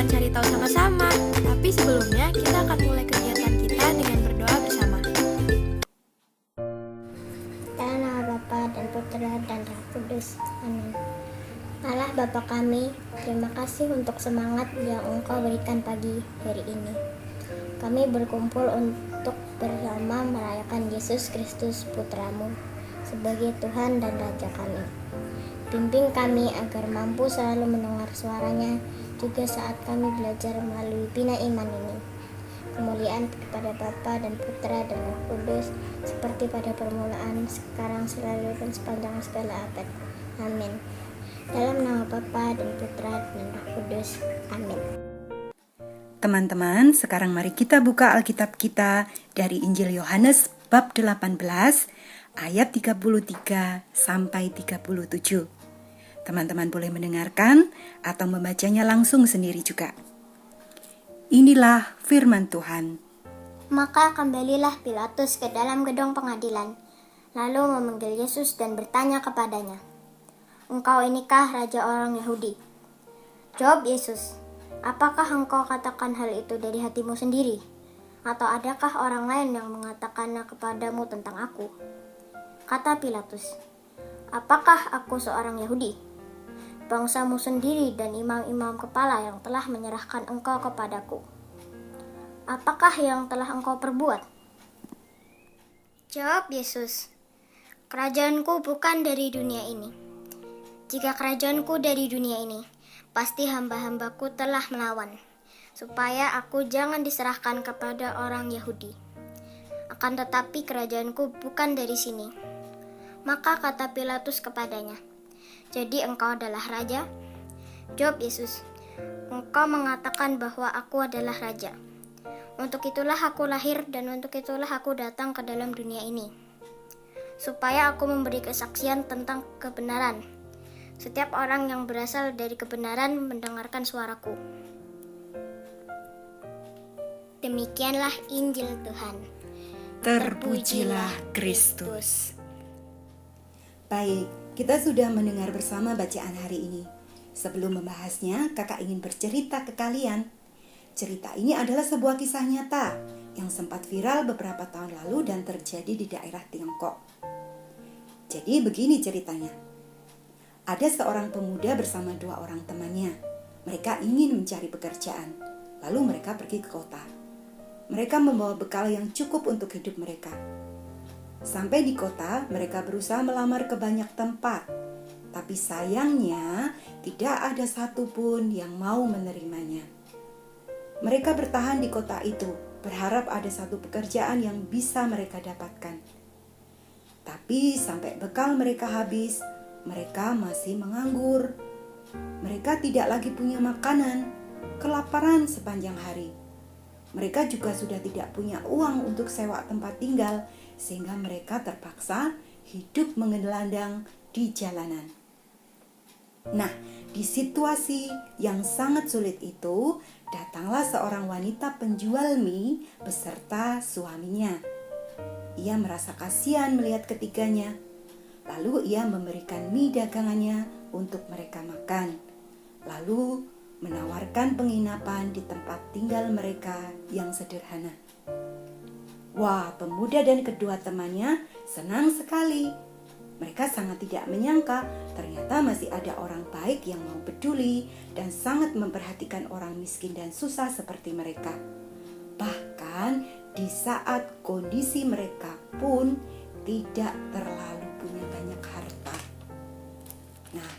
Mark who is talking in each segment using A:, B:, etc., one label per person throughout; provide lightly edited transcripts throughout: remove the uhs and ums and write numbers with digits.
A: akan cari tahu sama-sama. Tapi sebelumnya, kita akan mulai kegiatan kita dengan berdoa bersama.
B: Dalam nama Bapa dan Putra dan Roh Kudus. Amin. Allah Bapa kami, terima kasih untuk semangat yang Engkau berikan pagi hari ini. Kami berkumpul untuk bersama merayakan Yesus Kristus Putramu sebagai Tuhan dan Raja kami. Bimbing kami agar mampu selalu mendengar suaranya juga saat kami belajar melalui bina iman ini. Kemuliaan kepada Bapa dan Putra dan Roh Kudus seperti pada permulaan, sekarang, selalu, dan sepanjang segala abad. Amin. Dalam nama Bapa dan Putra dan Roh Kudus. Amin.
C: Teman-teman, sekarang mari kita buka Alkitab kita dari Injil Yohanes bab 18 ayat 33 sampai 37. Teman-teman boleh mendengarkan atau membacanya langsung sendiri juga. Inilah firman Tuhan.
B: Maka kembalilah Pilatus ke dalam gedung pengadilan, lalu memanggil Yesus dan bertanya kepadanya, "Engkau inikah Raja orang Yahudi?" Jawab Yesus, "Apakah engkau katakan hal itu dari hatimu sendiri? Atau adakah orang lain yang mengatakannya kepadamu tentang aku?" Kata Pilatus, "Apakah aku seorang Yahudi? Bangsamu sendiri dan imam-imam kepala yang telah menyerahkan engkau kepadaku. Apakah yang telah engkau perbuat?" Jawab Yesus, "Kerajaanku bukan dari dunia ini. Jika kerajaanku dari dunia ini, pasti hamba-hambaku telah melawan, supaya aku jangan diserahkan kepada orang Yahudi. Akan tetapi kerajaanku bukan dari sini." Maka kata Pilatus kepadanya, "Jadi engkau adalah raja?" Jawab Yesus, "Engkau mengatakan bahwa aku adalah raja. Untuk itulah aku lahir dan untuk itulah aku datang ke dalam dunia ini, supaya aku memberi kesaksian tentang kebenaran. Setiap orang yang berasal dari kebenaran mendengarkan suaraku." Demikianlah Injil Tuhan.
C: Terpujilah Kristus. Baik, kita sudah mendengar bersama bacaan hari ini. Sebelum membahasnya, kakak ingin bercerita ke kalian. Cerita ini adalah sebuah kisah nyata yang sempat viral beberapa tahun lalu dan terjadi di daerah Tiongkok. Jadi begini ceritanya. Ada seorang pemuda bersama dua orang temannya. Mereka ingin mencari pekerjaan, lalu mereka pergi ke kota. Mereka membawa bekal yang cukup untuk hidup mereka. Sampai di kota, mereka berusaha melamar ke banyak tempat. Tapi sayangnya, tidak ada satupun yang mau menerimanya. Mereka bertahan di kota itu, berharap ada satu pekerjaan yang bisa mereka dapatkan. Tapi sampai bekal mereka habis, mereka masih menganggur. Mereka tidak lagi punya makanan, kelaparan sepanjang hari. Mereka juga sudah tidak punya uang untuk sewa tempat tinggal, sehingga mereka terpaksa hidup menggelandang di jalanan. Nah, di situasi yang sangat sulit itu, datanglah seorang wanita penjual mie beserta suaminya. Ia merasa kasihan melihat ketiganya. Lalu ia memberikan mie dagangannya untuk mereka makan. Lalu menawarkan penginapan di tempat tinggal mereka yang sederhana. Wah, pemuda dan kedua temannya senang sekali. Mereka sangat tidak menyangka ternyata masih ada orang baik yang mau peduli dan sangat memperhatikan orang miskin dan susah seperti mereka. Bahkan di saat kondisi mereka pun tidak terlalu punya banyak harta. Nah,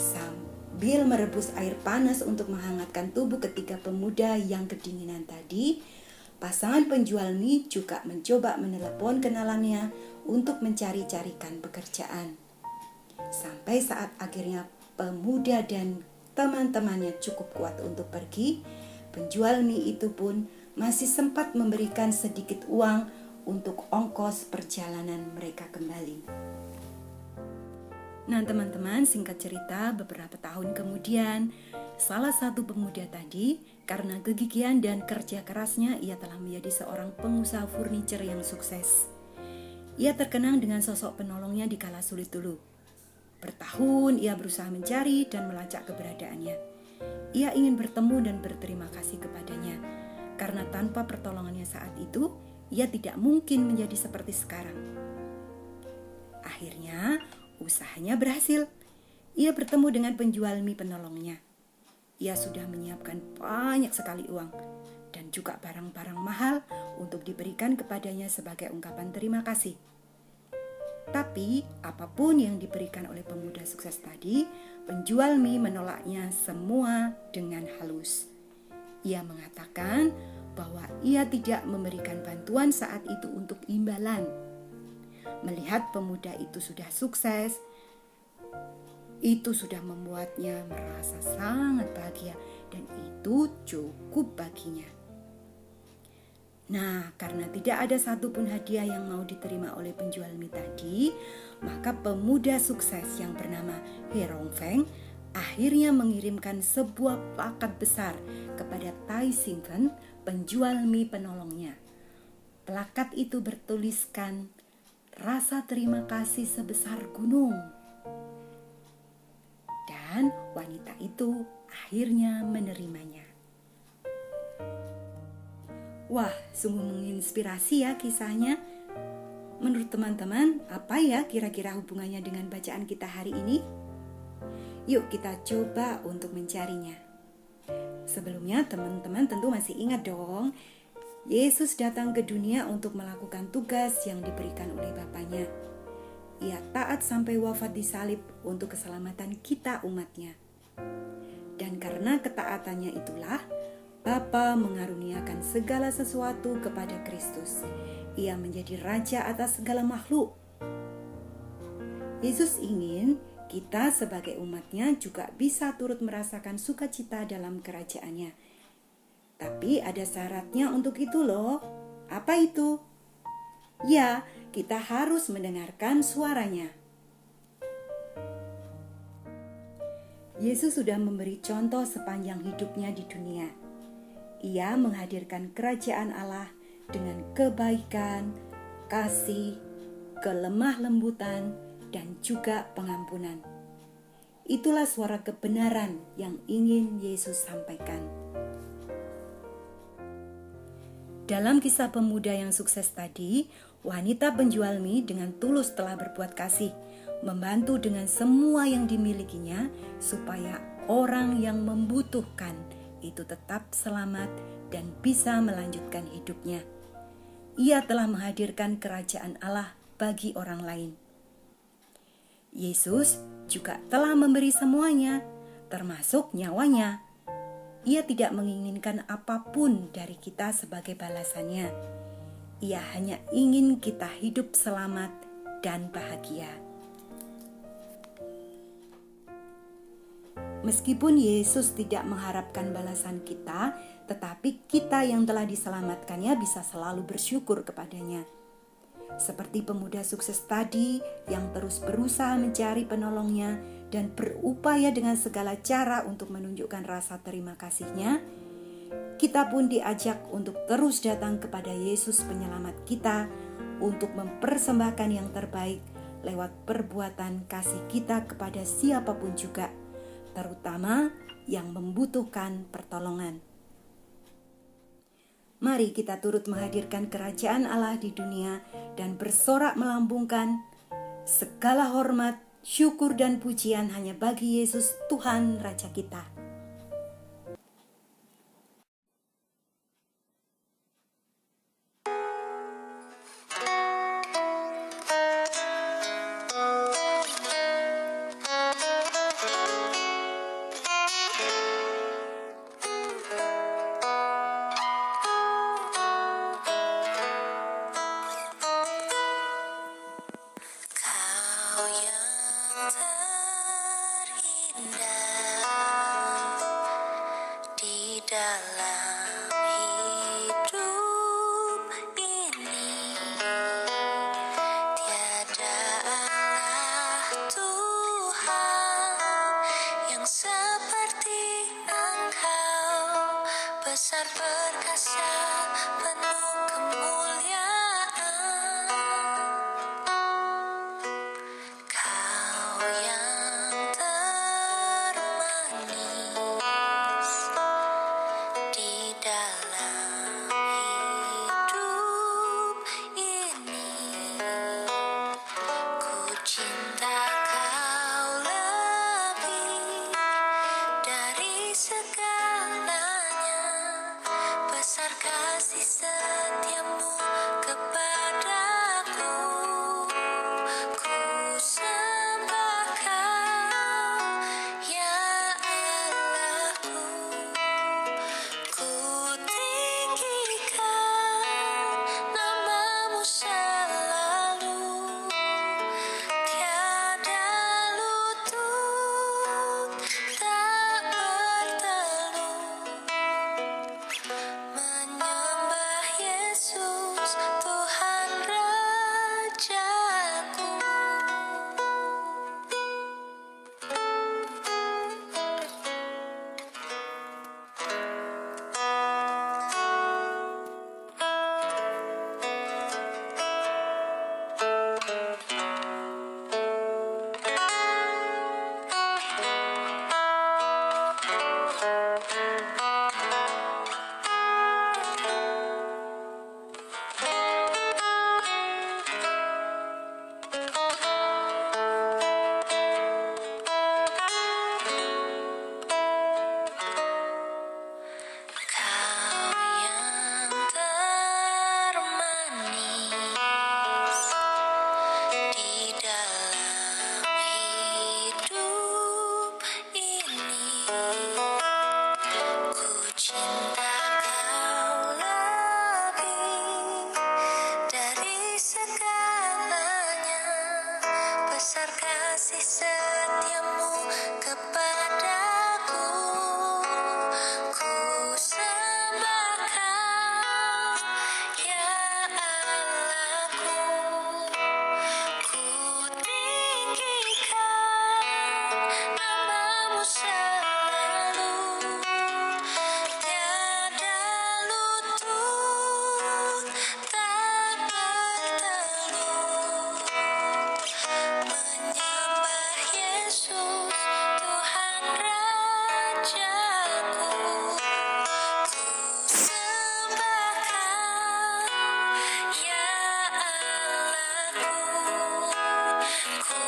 C: sambil merebus air panas untuk menghangatkan tubuh ketiga pemuda yang kedinginan tadi, pasangan penjual mie juga mencoba menelepon kenalannya untuk mencari-carikan pekerjaan. Sampai saat akhirnya pemuda dan teman-temannya cukup kuat untuk pergi, penjual mie itu pun masih sempat memberikan sedikit uang untuk ongkos perjalanan mereka kembali. Nah teman-teman, singkat cerita beberapa tahun kemudian, salah satu pemuda tadi karena kegigihan dan kerja kerasnya ia telah menjadi seorang pengusaha furniture yang sukses. Ia terkenang dengan sosok penolongnya di kala sulit dulu. Bertahun ia berusaha mencari dan melacak keberadaannya. Ia ingin bertemu dan berterima kasih kepadanya, karena tanpa pertolongannya saat itu, ia tidak mungkin menjadi seperti sekarang. Akhirnya, usahanya berhasil. Ia bertemu dengan penjual mie penolongnya. Ia sudah menyiapkan banyak sekali uang dan juga barang-barang mahal untuk diberikan kepadanya sebagai ungkapan terima kasih. Tapi apapun yang diberikan oleh pemuda sukses tadi, penjual mie menolaknya semua dengan halus. Ia mengatakan bahwa ia tidak memberikan bantuan saat itu untuk imbalan. Melihat pemuda itu sudah sukses, itu sudah membuatnya merasa sangat bahagia dan itu cukup baginya. Nah, karena tidak ada satupun hadiah yang mau diterima oleh penjual mie tadi, maka pemuda sukses yang bernama He Rongfeng akhirnya mengirimkan sebuah plakat besar kepada Tai Xingfen, penjual mie penolongnya. Plakat itu bertuliskan rasa terima kasih sebesar gunung. Dan wanita itu akhirnya menerimanya. Wah, sungguh menginspirasi ya kisahnya. Menurut teman-teman, apa ya kira-kira hubungannya dengan bacaan kita hari ini? Yuk kita coba untuk mencarinya. Sebelumnya teman-teman tentu masih ingat dong, Yesus datang ke dunia untuk melakukan tugas yang diberikan oleh Bapanya. Ia taat sampai wafat di salib untuk keselamatan kita umatnya. Dan karena ketaatannya itulah, Bapa mengaruniakan segala sesuatu kepada Kristus. Ia menjadi raja atas segala makhluk. Yesus ingin kita sebagai umatnya juga bisa turut merasakan sukacita dalam kerajaannya. Tapi ada syaratnya untuk itu loh. Apa itu? Ya, kita harus mendengarkan suaranya. Yesus sudah memberi contoh sepanjang hidupnya di dunia. Ia menghadirkan kerajaan Allah dengan kebaikan, kasih, kelemah lembutan, dan juga pengampunan. Itulah suara kebenaran yang ingin Yesus sampaikan. Dalam kisah pemuda yang sukses tadi, wanita penjual mie dengan tulus telah berbuat kasih, membantu dengan semua yang dimilikinya supaya orang yang membutuhkan itu tetap selamat dan bisa melanjutkan hidupnya. Ia telah menghadirkan kerajaan Allah bagi orang lain. Yesus juga telah memberi semuanya, termasuk nyawanya. Ia tidak menginginkan apapun dari kita sebagai balasannya. Ia hanya ingin kita hidup selamat dan bahagia. Meskipun Yesus tidak mengharapkan balasan kita, tetapi kita yang telah diselamatkannya bisa selalu bersyukur kepadanya. Seperti pemuda sukses tadi yang terus berusaha mencari penolongnya dan berupaya dengan segala cara untuk menunjukkan rasa terima kasihnya, kita pun diajak untuk terus datang kepada Yesus penyelamat kita untuk mempersembahkan yang terbaik lewat perbuatan kasih kita kepada siapapun juga, terutama yang membutuhkan pertolongan. Mari kita turut menghadirkan kerajaan Allah di dunia dan bersorak melambungkan segala hormat, syukur dan pujian hanya bagi Yesus Tuhan Raja kita.
D: Dalam hidup ini tiada Allah Tuhan yang seperti Engkau, besar perkasa penuh kemuliaan. Kau yang termanis segalanya. Besar kasih setiamu kepadaku. Ku sembah Kau, ya Allahku. Ku tinggikan nama-Mu selalu. Tiada lutut tak bertelut menyembah Yesus Tuhan Rajaku. Kau yang termanis di dalam hidup ini. Ku cinta Kau lebih dari segalanya. Besar kasih setiamu kepadaku. Ku sembah Kau, ya Allahku. Ku tinggikan nama-Mu selalu. Tiada lutut tak bertelut menyembah Yesus Tuhan Rajaku. Ku sembah Kau, ya Allahku. Ku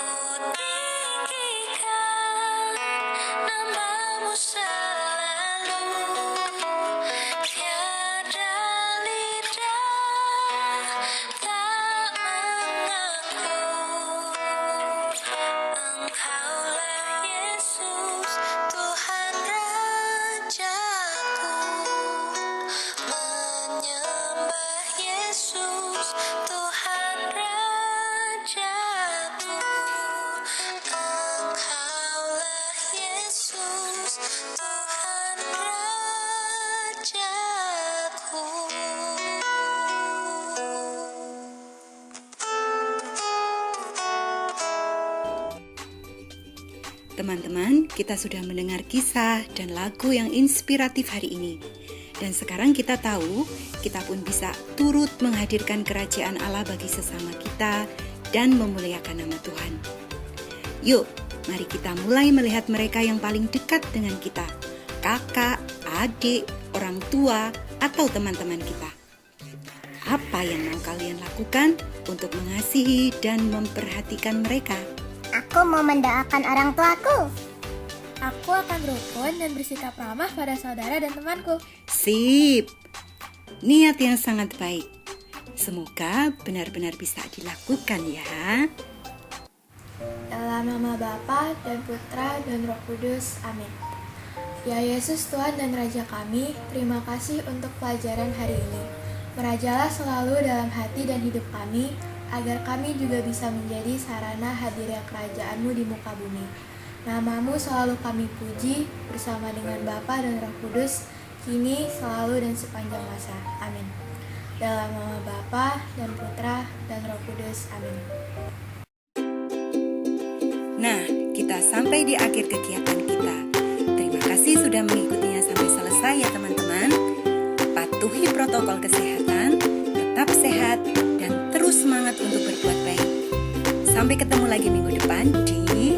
D: tinggikan nama-Mu selalu. Tiada lidah tak mengaku Engkaulah Yesus Tuhan Rajaku. Menyembah Yesus Tuhan Rajaku. Engkaulah Yesus Tuhan Rajaku.
C: Teman-teman, kita sudah mendengar kisah dan lagu yang inspiratif hari ini. Dan sekarang kita tahu, kita pun bisa turut menghadirkan kerajaan Allah bagi sesama kita dan memuliakan nama Tuhan. Yuk, mari kita mulai melihat mereka yang paling dekat dengan kita. Kakak, adik, orang tua, atau teman-teman kita. Apa yang mau kalian lakukan untuk mengasihi dan memperhatikan mereka?
B: Aku mau mendoakan orang tuaku.
A: Aku akan rukun dan bersikap ramah pada saudara dan temanku.
C: Sip, niat yang sangat baik. Semoga benar-benar bisa dilakukan ya.
A: Dalam nama Bapa dan Putra dan Roh Kudus. Amin. Ya Yesus Tuhan dan Raja kami, terima kasih untuk pelajaran hari ini. Merajalah selalu dalam hati dan hidup kami, agar kami juga bisa menjadi sarana hadirnya kerajaan-Mu di muka bumi. Nama-Mu selalu kami puji bersama dengan Bapa dan Roh Kudus, kini, selalu, dan sepanjang masa. Amin. Dalam nama Bapa dan Putra dan Roh Kudus. Amin.
C: Nah, kita sampai di akhir kegiatan kita. Terima kasih sudah mengikutinya sampai selesai ya teman-teman. Patuhi protokol kesehatan, tetap sehat, dan terus semangat untuk berbuat baik. Sampai ketemu lagi minggu depan di